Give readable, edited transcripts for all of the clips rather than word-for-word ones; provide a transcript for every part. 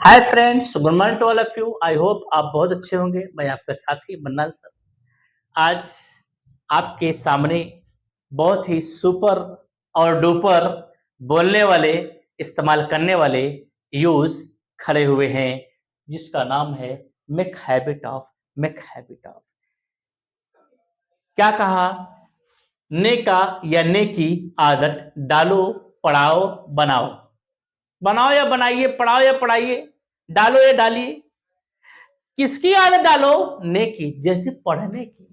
Hi friends, good morning to all of you. I hope आप बहुत अच्छे होंगे। मैं आपका साथी मन्नान सर आज आपके सामने बहुत ही सुपर और डुपर बोलने वाले, इस्तेमाल करने वाले यूज खड़े हुए हैं, जिसका नाम है मेक हैबिट ऑफ। क्या कहा? नेका या नेकी आदत डालो, पढ़ाओ, बनाओ। बनाओ या बनाइए, पढ़ाओ या पढ़ाइए, डालो या डालिए। किसकी आदत डालो? नेकी, जैसे पढ़ने की।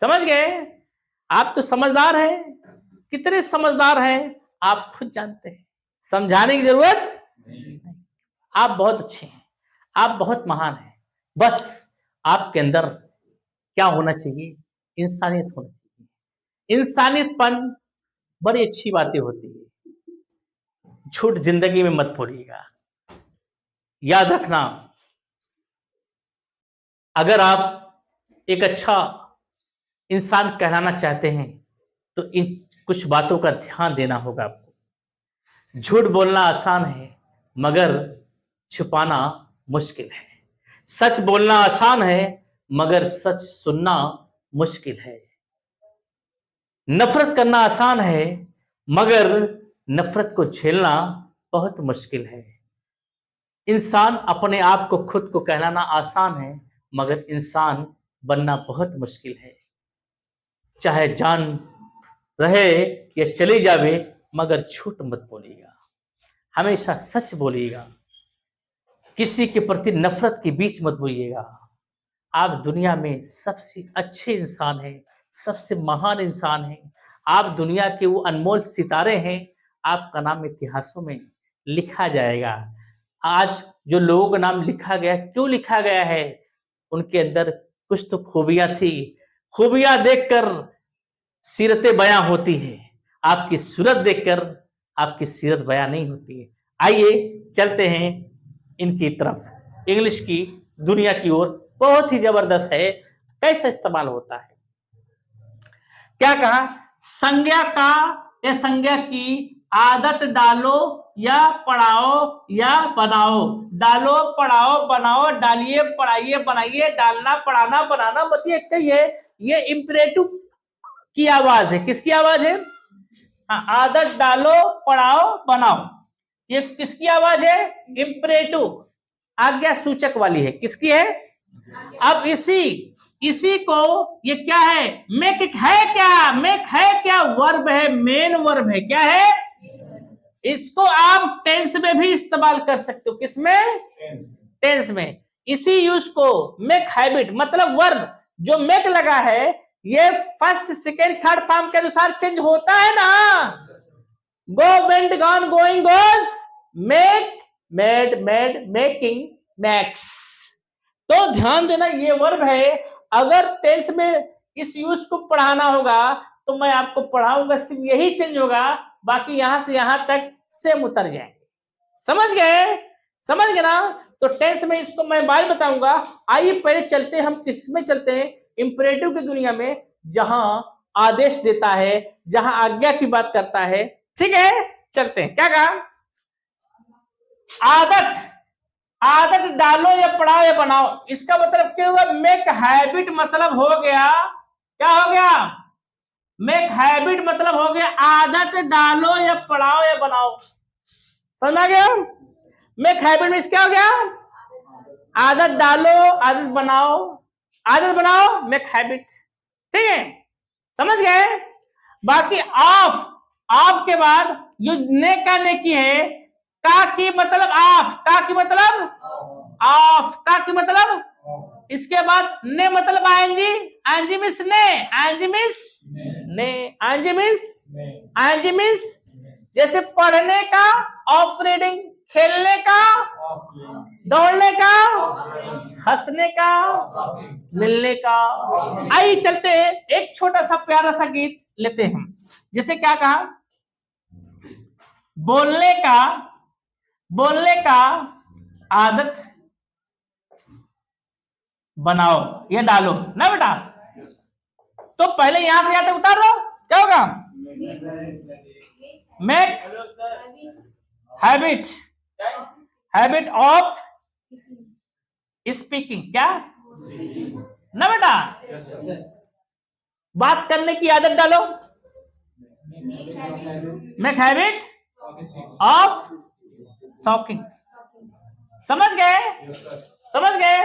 समझ गए? आप तो समझदार हैं। कितने समझदार हैं आप खुद जानते हैं। समझाने की जरूरत नहीं। आप बहुत अच्छे हैं, आप बहुत महान हैं। बस आपके अंदर क्या होना चाहिए? इंसानियत होना चाहिए। इंसानियतपन बड़ी अच्छी बातें होती है। झूठ जिंदगी में मत बोलिएगा। याद रखना, अगर आप एक अच्छा इंसान कहलाना चाहते हैं तो इन कुछ बातों का ध्यान देना होगा आपको। झूठ बोलना आसान है, मगर छुपाना मुश्किल है। सच बोलना आसान है, मगर सच सुनना मुश्किल है। नफरत करना आसान है, मगर नफरत को झेलना बहुत मुश्किल है। इंसान अपने आप को खुद को कहलाना आसान है, मगर इंसान बनना बहुत मुश्किल है। चाहे जान रहे या चली जावे, मगर झूठ मत बोलिएगा। हमेशा सच बोलिएगा। किसी के प्रति नफरत के बीच मत बोलिएगा। आप दुनिया में सबसे अच्छे इंसान हैं, सबसे महान इंसान हैं। आप दुनिया के वो अनमोल सितारे हैं। आपका नाम इतिहासों में लिखा जाएगा। आज जो लोगों का नाम लिखा गया, क्यों लिखा गया है? उनके अंदर कुछ तो खूबियां थी। खूबियां देखकर सीरतें बयां होती है। आपकी सूरत देखकर आपकी सीरत बयां नहीं होती है। आइए चलते हैं इनकी तरफ। इंग्लिश की दुनिया की ओर बहुत ही जबरदस्त है। कैसे इस्तेमाल होता है? क्या कहा? संज्ञा का या संज्ञा की आदत डालो या पढ़ाओ या बनाओ। डालो, पढ़ाओ, बनाओ, डालिए, पढ़ाइए, बनाइए। डालना, पढ़ाना, बनाना, बतिए कही है। ये इंपरेटिव की आवाज है। किसकी आवाज है? हाँ, आदत डालो, पढ़ाओ, बनाओ। ये किसकी आवाज है? इंपरेटिव, आज्ञा सूचक वाली है। किसकी है? अब इसी इसी को ये क्या है? मेक है क्या? मेक है क्या? वर्ब है, मेन वर्ब है। क्या है? इसको आप टेंस में भी इस्तेमाल कर सकते हो। किसमें? टेंस में। इसी यूज को मेक हैबिट मतलब वर्ब जो मेक लगा है, ये फर्स्ट, सेकेंड, थर्ड फॉर्म के अनुसार चेंज होता है ना। Go, went, gone, going, goes, make, made, made, making, makes. तो ध्यान देना, ये वर्ब है। अगर टेंस में इस यूज को पढ़ाना होगा तो मैं आपको पढ़ाऊंगा, सिर्फ यही चेंज होगा, बाकी यहां से यहां तक सेम उतर जाएंगे। समझ गए? समझ गए ना? तो टेंस में इसको मैं बाद बताऊंगा। आइए पहले चलते हैं, हम किस में चलते हैं? इंपरेटिव की दुनिया में, जहां आदेश देता है, जहां आज्ञा की बात करता है। ठीक है, चलते हैं। क्या कहा? आदत, आदत डालो या पढ़ाओ या बनाओ। इसका मतलब क्या हुआ? मेक हैबिट मतलब हो गया, क्या हो गया? मेक हैबिट मतलब हो गया आदत डालो या पढ़ाओ या बनाओ। समझ आ गया? मेक हैबिट में क्या हो गया? आदत डालो, आदत बनाओ, आदत बनाओ, मेक हैबिट। ठीक है, समझ गए? बाकी ऑफ, ऑफ के बाद जो ने का नेकी है, का की मतलब ऑफ, का की मतलब ऑफ, का की मतलब। इसके बाद ने मतलब आएंगी, आएंगी मिस ने, आएंगी मिस ने, आएंगी मिस, आएंगी मिस। जैसे पढ़ने का ऑफ रीडिंग, खेलने का, दौड़ने का, हंसने का, मिलने का। आइए चलते हैं, एक छोटा सा प्यारा सा गीत लेते हैं हम। जैसे क्या कहा? बोलने का, बोलने का आदत बनाओ या डालो ना बेटा। तो पहले यहां से यहां तक उतार दो, क्या होगा? Make habit, habit of speaking, क्या ना बेटा, बात करने की आदत डालो, मेक हैबिट ऑफ टॉकिंग। समझ गए, समझ गए।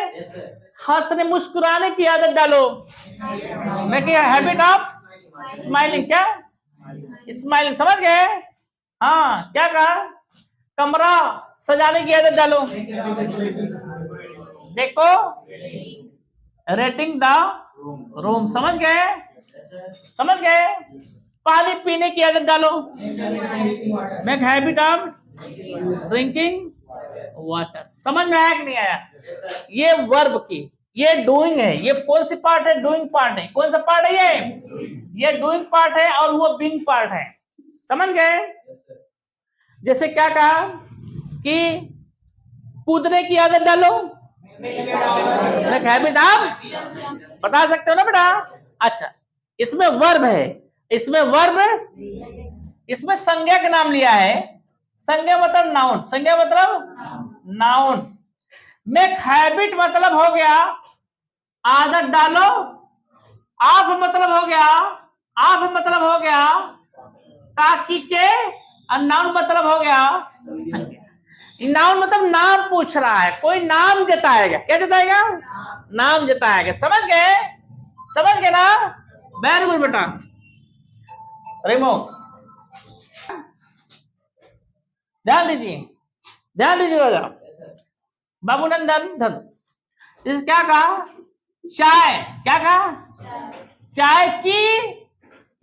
हंसने मुस्कुराने की आदत डालो, मेक हैबिट ऑफ स्माइलिंग, क्या स्माइलिंग। समझ गए। हाँ, क्या कहा, कमरा सजाने की आदत डालो, देखो रेटिंग द रूम। समझ गए, समझ गए। पानी पीने की आदत डालो, make habit of drinking water. समझ में आया कि नहीं आया? ये वर्ब की, ये डूइंग है। ये कौन सी पार्ट है? डूइंग पार्ट है। कौन सा पार्ट है ये डूइंग पार्ट है और वो बीइंग पार्ट है। समझ गए। जैसे क्या कहा कि कूदने की आदत डालो, मेक हैबिट ऑफ, बता सकते हो ना बेटा? अच्छा, इसमें वर्ब है, इसमें वर्ब, इसमें संज्ञा का नाम लिया है। संज्ञा मतलब नाउन, संज्ञा मतलब नाउन। मेक हैबिट मतलब हो गया आदत डालो, ऑफ मतलब हो गया, ऑफ मतलब हो गया ताकि के, और नाउन मतलब हो गया संज्ञा। नाउन मतलब नाम पूछ रहा है, कोई नाम जताएगा। क्या जताएगा? नाम जताएगा। समझ गए, समझ गए ना? वेरी गुड बेटा। रेमो ध्यान दीजिए, ध्यान दीजिए राजा। बाबू नंदन धन, इस क्या कहा? चाय, क्या कहा? चाय की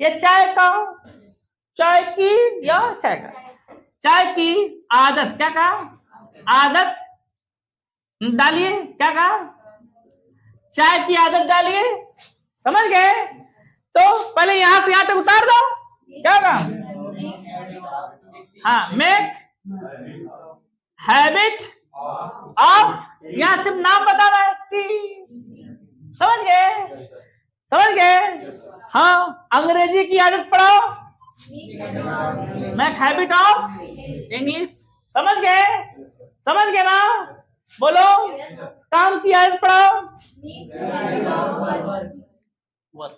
या चाय का, चाय की या चाय का, चाय की आदत, क्या कहा? आदत डालिए, क्या कहा? चाय की आदत डालिए। समझ गए। तो पहले यहां से यहां तक उतार दो, क्या कहा? हाँ, मेक हैबिट ऑफ, यहां सिर्फ नाम बताना है। समझ गए, समझ गए। हाँ, अंग्रेजी की आदत पढ़ाओ, मेक हैबिट ऑफ इंग्लिश। समझ गए, समझ गए ना? बोलो, काम की आदत पढ़ाओ,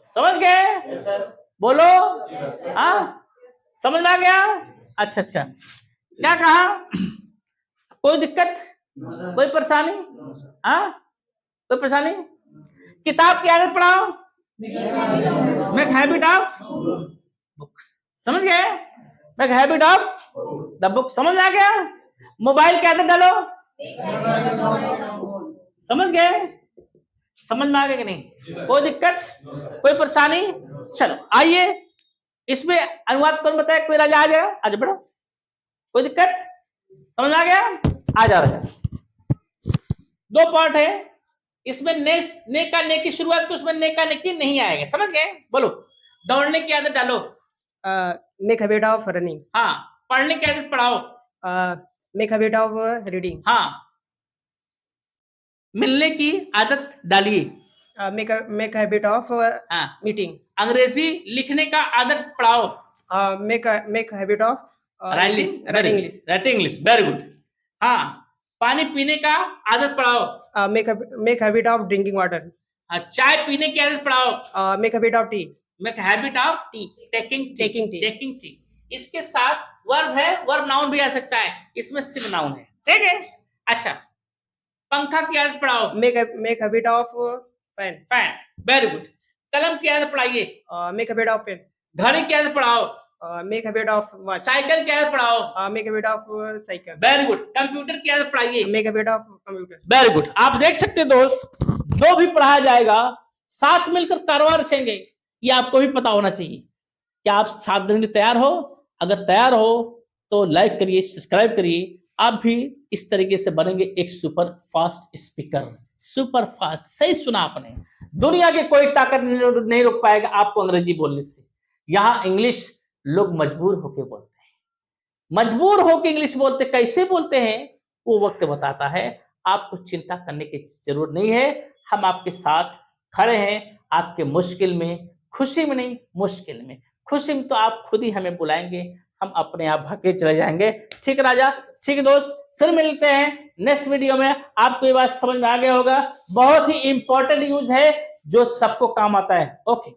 समझ गए? बोलो, हाँ, समझ में आ गया? अच्छा अच्छा, क्या कहा? कोई दिक्कत, कोई परेशानी? हाँ, कोई परेशानी? किताब की आदत पढ़ाओ, मेक हैबिट ऑफ बुक। समझ गए? Make habit of the book. समझ में आ गया? मोबाइल की आदत डालो, समझ गए? समझ में आ गया कि नहीं? कोई दिक्कत, कोई परेशानी? चलो आइए, इसमें अनुवाद कौन बताया? कोई राजा आ जाएगा, आज बढ़ो। कोई दिक्कत, समझ में आ गया? आ जा रहा है। दो पार्ट है इसमें, ने का ने की शुरुआत की, उसमें ने का ने की नहीं आएगा। समझ गए? बोलो, दौड़ने की आदत डालो, मेक हैबिट ऑफ रनिंग। हाँ, पढ़ने की आदत पढ़ाओ, मेक हैबिट ऑफ रीडिंग। हाँ, मिलने की आदत डालिए, मेक हैबिट ऑफ हाँ, मीटिंग। अंग्रेजी लिखने का आदत पढ़ाओ, make habit of writing English. English. Very good. हाँ, पानी पीने का आदत पढ़ाओ, make habit of drinking water. हाँ, चाय पीने की आदत पढ़ाओ, make habit of T. Make habit of T, taking tea. इसके साथ वर्ब है, वर्ब नाउन भी आ सकता है, इसमें सिर्फ नाउन है। ठीक है? अच्छा, पंखा की आदत पढ़ाओ, make habit of fan. Very good. कलम की आदत पढ़ाइए, मेक हैबिट ऑफ पेन। घड़ी की आदत पढ़ाओ, make habit of watch. Cycle की आदत पढ़ाओ, make habit of cycle. Very good. Computer की आदत पढ़ाइए, make habit of computer. Very good. आप देख सकते हैं दोस्त, जो भी पढ़ाया जाएगा साथ मिलकर कारवां रचेंगे, ये आपको भी पता होना चाहिए। क्या आप साथ देने के तैयार हो? अगर तैयार हो तो लाइक करिए, सब्सक्राइब करिए। आप भी इस तरीके से बनेंगे एक super fast speaker. Super fast, सही सुना आपने। दुनिया की कोई ताकत नहीं रोक पाएगा आपको अंग्रेजी बोलने से। यहाँ इंग्लिश लोग मजबूर होके बोलते हैं, मजबूर होके इंग्लिश बोलते। कैसे बोलते हैं वो वक्त बताता है। आपको चिंता करने की जरूरत नहीं है, हम आपके साथ खड़े हैं, आपके मुश्किल में, खुशी में नहीं, मुश्किल में। खुशी में तो आप खुद ही हमें बुलाएंगे, हम अपने आप भागे चले जाएंगे। ठीक है राजा? ठीक है दोस्त, फिर मिलते हैं नेक्स्ट वीडियो में। आपको ये बात समझ में आ गया होगा, बहुत ही इंपॉर्टेंट यूज है जो सबको काम आता है। ओके।